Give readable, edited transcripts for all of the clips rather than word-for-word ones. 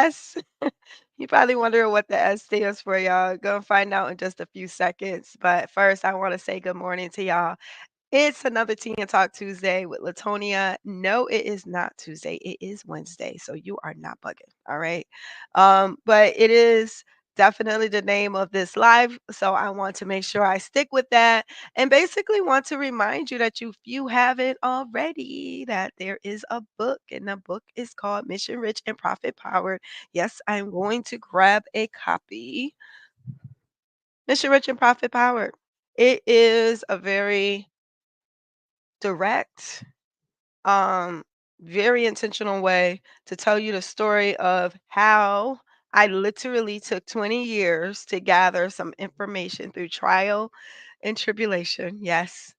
S? You probably wondering what the S stands for, y'all. Gonna find out in just a few seconds. But first, I want to say good morning to y'all. It's another Tea and Talk Tuesday with LaTonia. No, it is not Tuesday. It is Wednesday. So you are not bugging. All right. But it is definitely the name of this live. So I want to make sure I stick with that and basically want to remind you that if you haven't already, that there is a book and the book is called Mission Rich and Profit Powered. Yes, I'm going to grab a copy. Mission Rich and Profit Powered. It is a very direct, um, very intentional way to tell you the story of how I literally took 20 years to gather some information through trial and tribulation. Yes,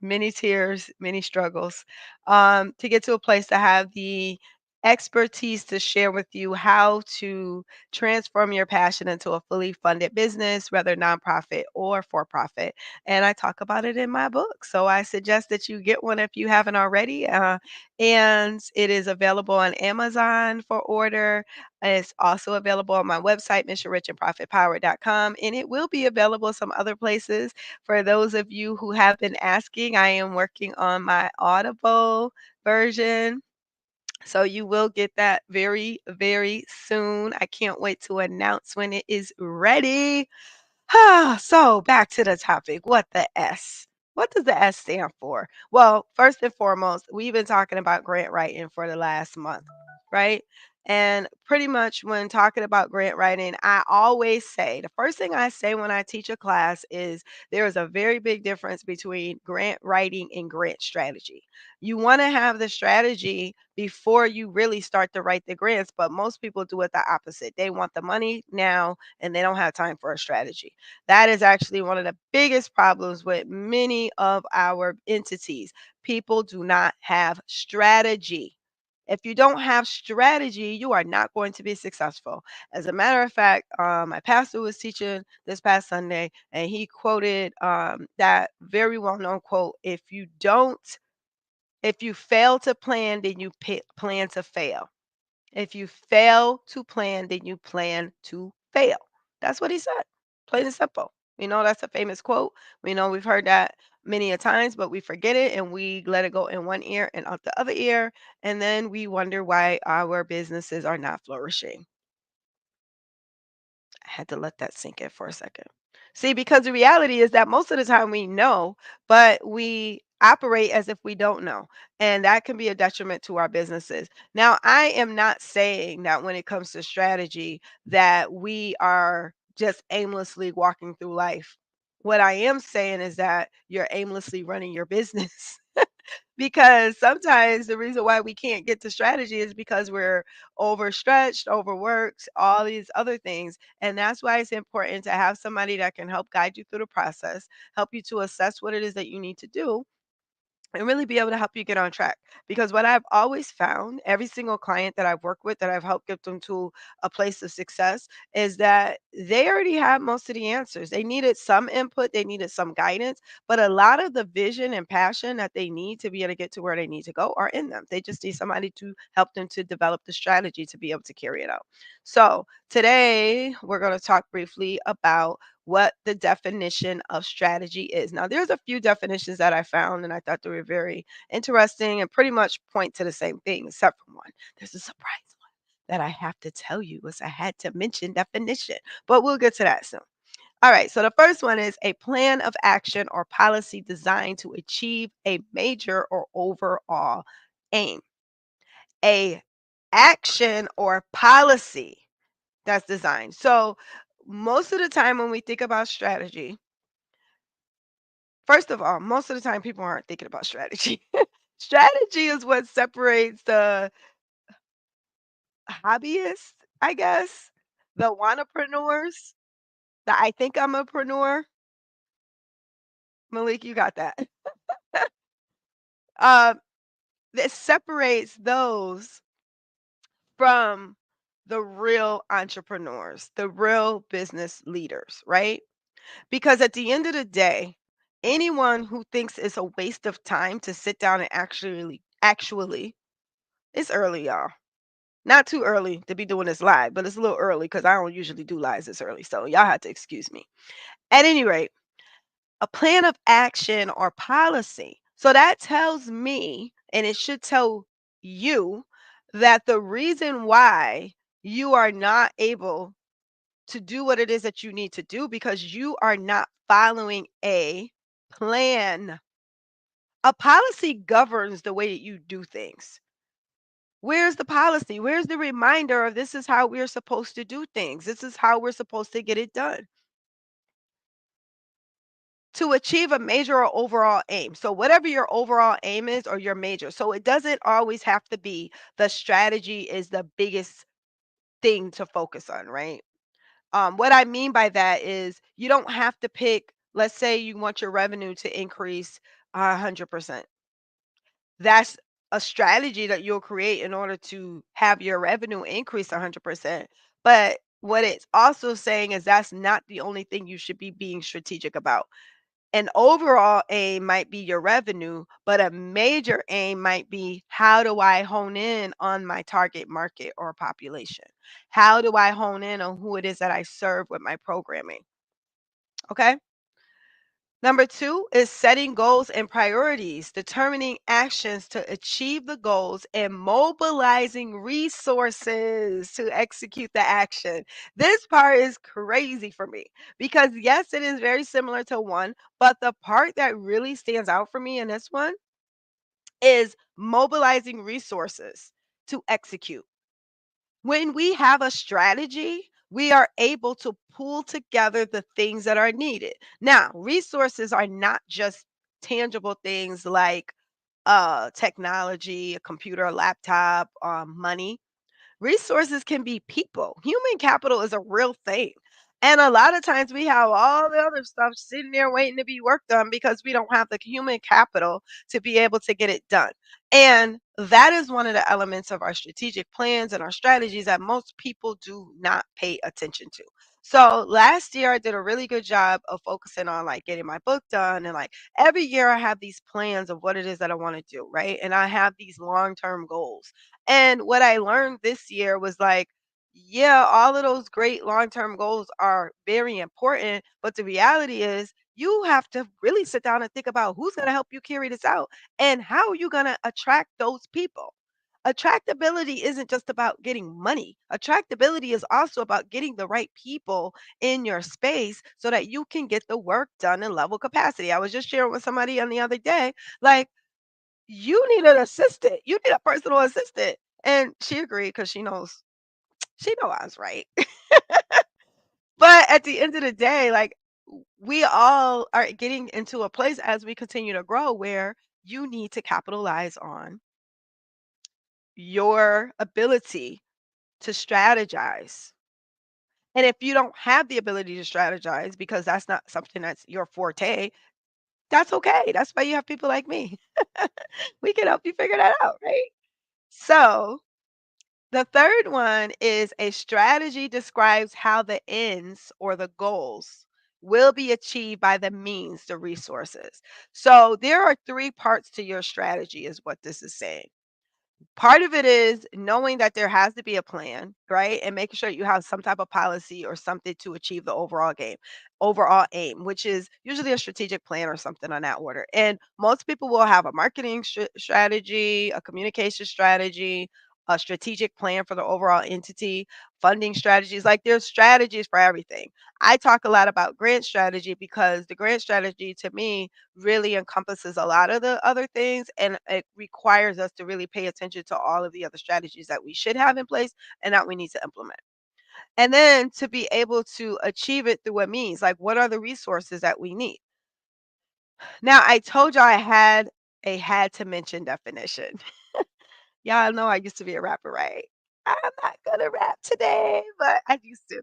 many tears, many struggles, to get to a place to have the expertise to share with you how to transform your passion into a fully funded business, whether nonprofit or for profit. And I talk about it in my book. So I suggest that you get one if you haven't already. And it is available on Amazon for order. It's also available on my website, missionrichandprofitpower.com, and it will be available some other places. For those of you who have been asking, I am working on my Audible version. So you will get that very, very soon. I can't wait to announce when it is ready. So back to the topic. What the S? What does the S stand for? Well, first and foremost, we've been talking about grant writing for the last month, right? And pretty much when talking about grant writing, I always say the first thing I say when I teach a class is there is a very big difference between grant writing and grant strategy. You want to have the strategy before you really start to write the grants, but most people do it the opposite. They want the money now and they don't have time for a strategy. That is actually one of the biggest problems with many of our entities. People do not have strategy. If you don't have strategy, you are not going to be successful. As a matter of fact, my pastor was teaching this past Sunday, and he quoted that very well-known quote: if you fail to plan, then you plan to fail. If you fail to plan, then you plan to fail. That's what he said. Plain and simple. We know that's a famous quote. We know we've heard that many a times, but we forget it and we let it go in one ear and out the other ear. And then we wonder why our businesses are not flourishing. I had to let that sink in for a second. See, because the reality is that most of the time we know, but we operate as if we don't know. And that can be a detriment to our businesses. Now, I am not saying that when it comes to strategy that we are just aimlessly walking through life. What I am saying is that you're aimlessly running your business. Because sometimes the reason why we can't get to strategy is because we're overstretched, overworked, all these other things. And that's why it's important to have somebody that can help guide you through the process, help you to assess what it is that you need to do, and really be able to help you get on track. Because what I've always found, every single client that I've worked with that I've helped get them to a place of success, is that they already have most of the answers. They needed some input, they needed some guidance, but a lot of the vision and passion that they need to be able to get to where they need to go are in them. They just need somebody to help them to develop the strategy to be able to carry it out. So today we're going to talk briefly about what the definition of strategy is. Now, there's a few definitions that I found, and I thought they were very interesting and pretty much point to the same thing, except for one. There's a surprise one that I have to tell you, as I had to mention definition, but we'll get to that soon. All right, so the first one is a plan of action or policy designed to achieve a major or overall aim. A action or policy that's designed. So most of the time when we think about strategy, first of all, most of the time people aren't thinking about strategy. Strategy is what separates the hobbyists, I guess, the wannapreneurs, the I think I'm a preneur. Malik, you got that. Um, that separates those from the real entrepreneurs, the real business leaders, right? Because at the end of the day, anyone who thinks it's a waste of time to sit down and actually it's early, y'all. Not too early to be doing this live, but it's a little early because I don't usually do lives this early. So y'all have to excuse me. At any rate, a plan of action or policy. So that tells me, and it should tell you, that the reason why you are not able to do what it is that you need to do because you are not following a plan. A policy governs the way that you do things. Where's the policy? Where's the reminder of this is how we're supposed to do things? This is how we're supposed to get it done to achieve a major or overall aim. So, whatever your overall aim is or your major. So, it doesn't always have to be the strategy is the biggest thing to focus on, right? What I mean by that is you don't have to pick, let's say you want your revenue to increase 100%. That's a strategy that you'll create in order to have your revenue increase 100%. But what it's also saying is that's not the only thing you should be being strategic about. An overall aim might be your revenue, but a major aim might be how do I hone in on my target market or population? How do I hone in on who it is that I serve with my programming? Okay. Number two is setting goals and priorities, determining actions to achieve the goals, and mobilizing resources to execute the action. This part is crazy for me because, yes, it is very similar to one, but the part that really stands out for me in this one is mobilizing resources to execute. When we have a strategy, we are able to pull together the things that are needed. Now, resources are not just tangible things like technology, a computer, a laptop, money. Resources can be people. Human capital is a real thing. And a lot of times we have all the other stuff sitting there waiting to be worked on because we don't have the human capital to be able to get it done. And that is one of the elements of our strategic plans and our strategies that most people do not pay attention to. So last year I did a really good job of focusing on like getting my book done and like every year I have these plans of what it is that I want to do, right? And I have these long-term goals. And what I learned this year was like, yeah, all of those great long term goals are very important. But the reality is, you have to really sit down and think about who's going to help you carry this out and how are you going to attract those people. Attractability isn't just about getting money. Attractability is also about getting the right people in your space so that you can get the work done in level capacity. I was just sharing with somebody on the other day, like, you need an assistant. You need a personal assistant. And she agreed because she know I was right. But at the end of the day, like we all are getting into a place as we continue to grow where you need to capitalize on your ability to strategize. And if you don't have the ability to strategize because that's not something that's your forte, that's okay. That's why you have people like me. We can help you figure that out, right? So, the third one is a strategy describes how the ends or the goals will be achieved by the means, the resources. So there are three parts to your strategy, is what this is saying. Part of it is knowing that there has to be a plan, right? And making sure you have some type of policy or something to achieve the overall aim, which is usually a strategic plan or something on that order. And most people will have a marketing strategy, a communication strategy, a strategic plan for the overall entity, funding strategies. Like there's strategies for everything. I talk a lot about grant strategy because the grant strategy to me really encompasses a lot of the other things and it requires us to really pay attention to all of the other strategies that we should have in place and that we need to implement. And then to be able to achieve it through a means, like what are the resources that we need? Now, I told you I had a had to mention definition. Y'all know I used to be a rapper, right? I'm not gonna rap today, but I used to.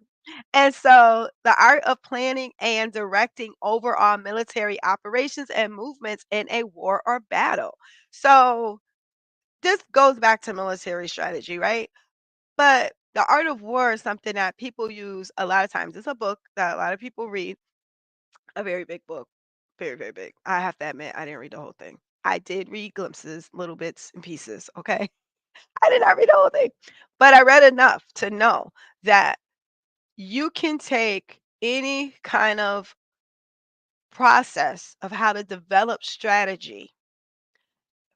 And so the art of planning and directing overall military operations and movements in a war or battle. So this goes back to military strategy, right? But the art of war is something that people use a lot of times. It's a book that a lot of people read, a very big book, very, very big. I have to admit, I didn't read the whole thing. I did read glimpses, little bits and pieces, okay? I did not read the whole thing, but I read enough to know that you can take any kind of process of how to develop strategy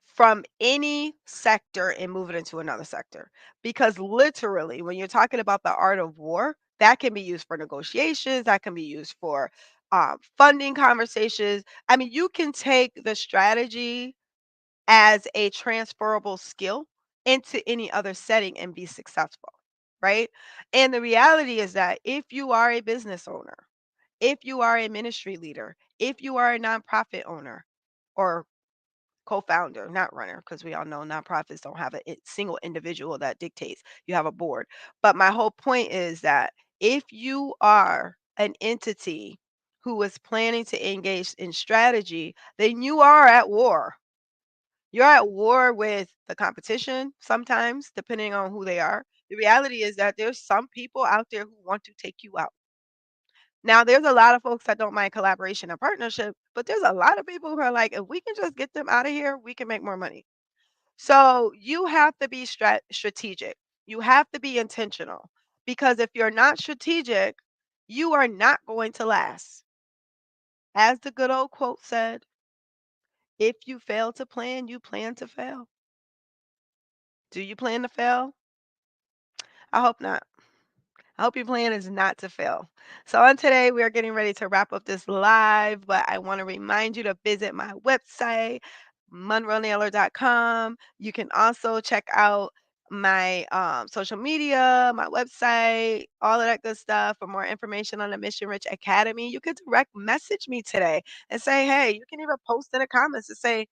from any sector and move it into another sector. Because literally, when you're talking about the art of war, that can be used for negotiations, that can be used for funding conversations. I mean, you can take the strategy as a transferable skill into any other setting and be successful, right? And the reality is that if you are a business owner, if you are a ministry leader, if you are a nonprofit owner or co-founder, not runner, because we all know nonprofits don't have a single individual that dictates. You have a board. But my whole point is that if you are an entity who is planning to engage in strategy, then you are at war. You're at war with the competition sometimes, depending on who they are. The reality is that there's some people out there who want to take you out. Now, there's a lot of folks that don't mind collaboration and partnership, but there's a lot of people who are like, if we can just get them out of here, we can make more money. So you have to be strategic. You have to be intentional because if you're not strategic, you are not going to last. As the good old quote said, if you fail to plan, you plan to fail. Do you plan to fail? I hope not. I hope your plan is not to fail. So, on today, we are getting ready to wrap up this live, but I want to remind you to visit my website, monroenailer.com. You can also check out my social media, my website, all of that good stuff for more information on the Mission Rich Academy. You can direct message me today and say, hey, you can even post in the comments and say,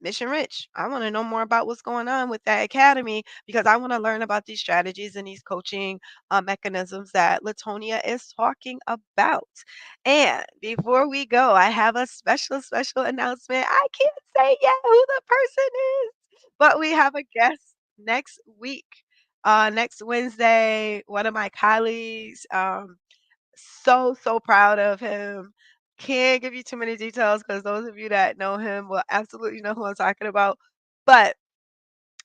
Mission Rich. I want to know more about what's going on with that academy because I want to learn about these strategies and these coaching mechanisms that LaTonia is talking about. And before we go, I have a special announcement. I can't say yet who the person is, but we have a guest next week. Next Wednesday, one of my colleagues. So proud of him. Can't give you too many details because those of you that know him will absolutely know who I'm talking about. But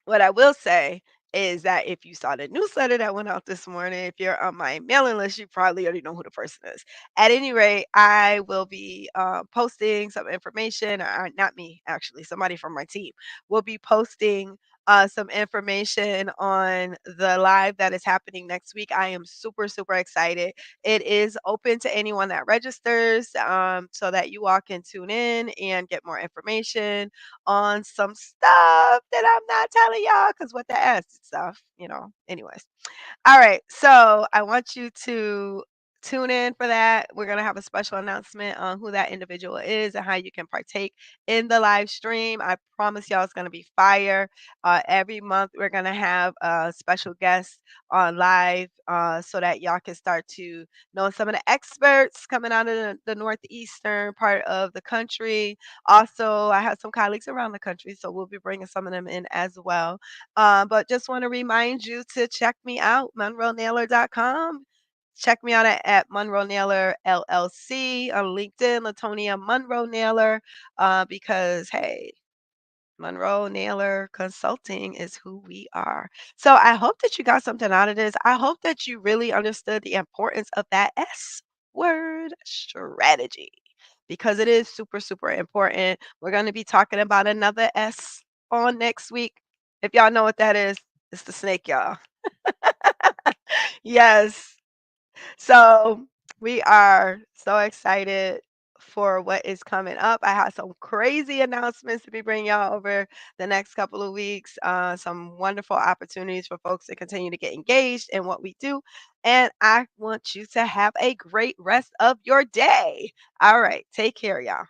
what I will say is that if you saw the newsletter that went out this morning, if you're on my mailing list, you probably already know who the person is. At any rate, I will be posting some information, or not me, actually, somebody from my team will be posting some information on the live that is happening next week. I am super excited. It is open to anyone that registers so that you all can tune in and get more information on some stuff that I'm not telling y'all because what the S stuff, anyways. All right. So I want you to tune in for that. We're going to have a special announcement on who that individual is and how you can partake in the live stream. I promise y'all it's going to be fire. Every month, we're going to have a special guest on live so that y'all can start to know some of the experts coming out of the northeastern part of the country. Also, I have some colleagues around the country, so we'll be bringing some of them in as well. But just want to remind you to check me out, monroenailer.com. Check me out at Monroe Nailer LLC on LinkedIn, Latonia Monroe Nailer, because hey, Monroe Naylor Consulting is who we are. So I hope that you got something out of this. I hope that you really understood the importance of that S word strategy because it is super important. We're going to be talking about another S on next week. If y'all know what that is, it's the snake, y'all. Yes. So we are so excited for what is coming up. I have some crazy announcements to be bringing y'all over the next couple of weeks. Some wonderful opportunities for folks to continue to get engaged in what we do. And I want you to have a great rest of your day. All right. Take care, y'all.